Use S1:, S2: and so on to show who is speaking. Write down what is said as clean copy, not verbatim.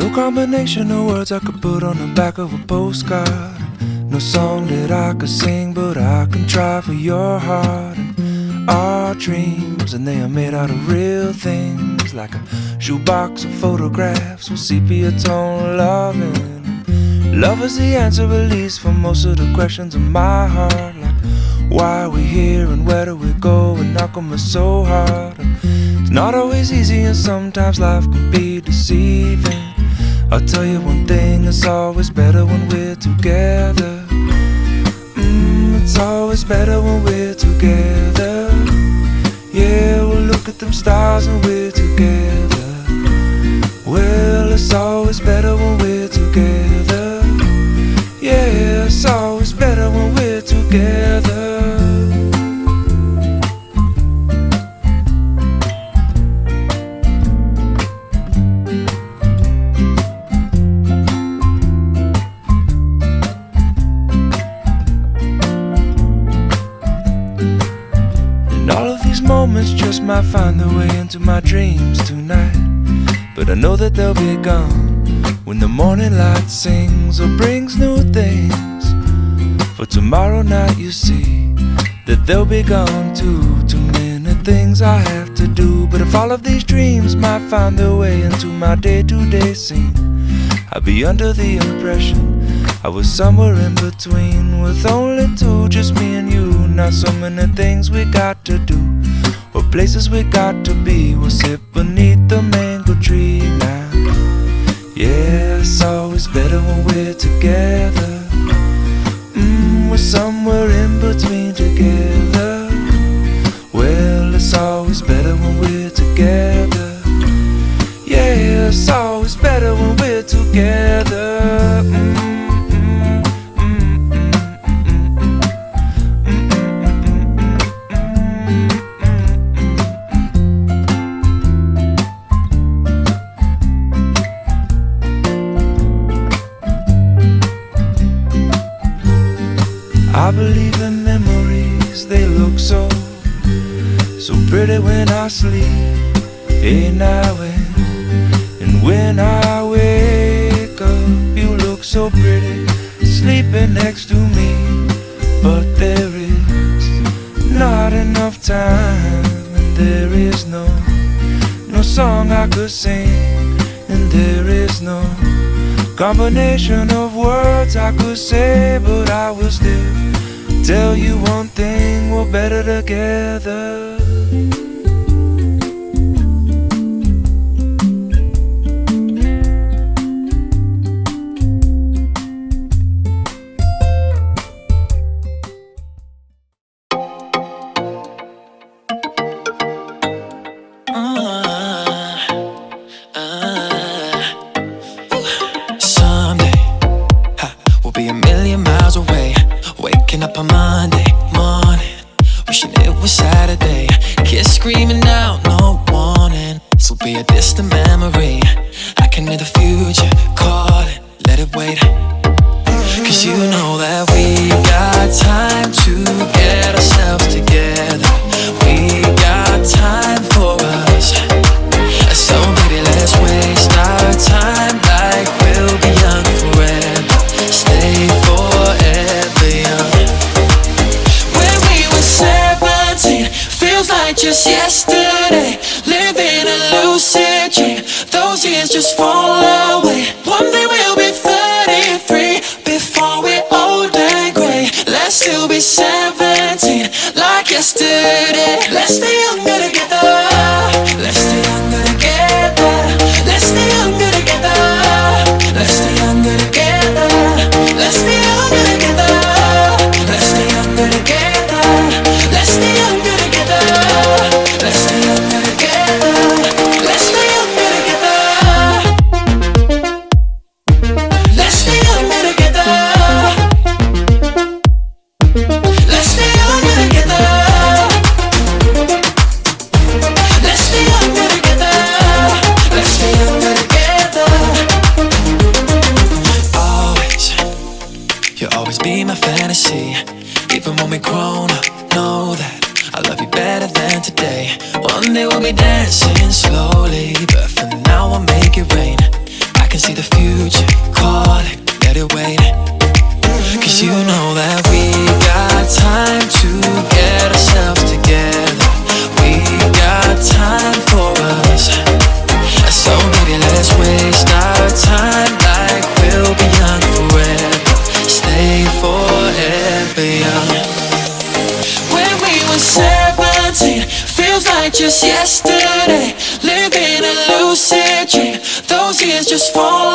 S1: No combination of words I could put on the back of a postcard. No song that I could sing, but I can try for your heart. And our dreams, and they are made out of real things, like a shoebox of photographs with sepia tone loving. Love is the answer, at least, for most of the questions in my heart, like why are we here and where do we go, and how come it's so hard. And it's not always easy, and sometimes life can be deceiving. I'll tell you one thing, it's always better when we're together. It's always better when we're together. Yeah, we'll look at them stars and we're together. Well, it's always better when we're together. Yeah, it's always better when we're together. Moments just might find their way into my dreams tonight, but I know that they'll be gone when the morning light sings or brings new things. For tomorrow night you see that they'll be gone too. Too many things I have to do, but if all of these dreams might find their way into my day-to-day scene, I'd be under the impression I was somewhere in between, with only two, just me and you. Not so many things we got to do, or places we got to be. We'll sit beneath the mango tree now. Yeah, it's always better when we're together. We're somewhere in between together. Well, it's always better when we're together. Yeah, it's always better when we're together. I believe in memories, they look so pretty when I sleep. Hey now and when I wake up, you look so pretty sleeping next to me. But there is not enough time, and there is no song I could sing, and there is no combination of words I could say, but I will still tell you one thing, we're better together.
S2: Up on Monday morning, wishing it was Saturday. Kids screaming out, no warning. This will be a distant memory. I can hear the future calling, let it wait. Cause you know that we got time to get ourselves together. We got time for us. So baby, let's waste our time like we'll be young forever. Stay forever young. Feels like just yesterday, living a lucid dream. Those years just fall away. One day we'll be 33, before we're old and grey. Let's still be 17, like yesterday. Let's stay younger together. Let's stay younger together. Let's stay younger together. Let's stay younger together. Let's stay younger together. Let's stay younger together. Let's stay younger together. Let's stay younger together. Let's stay younger together. Let's stay younger together. Let's stay younger together. Let's stay younger together. Let's stay younger together. Always, you'll always be my fantasy. Even when we're grown up, know that I love you better than today. One day we'll be dancing slowly, but for now I'll make it rain. I can see the future, call it, let it wait. Cause you know that we got time to get ourselves together. We got time for us. So maybe let's waste our time like we'll be young forever. Stay forever young. When we were 17, feels like just yesterday. Living a lucid dream, those years just fall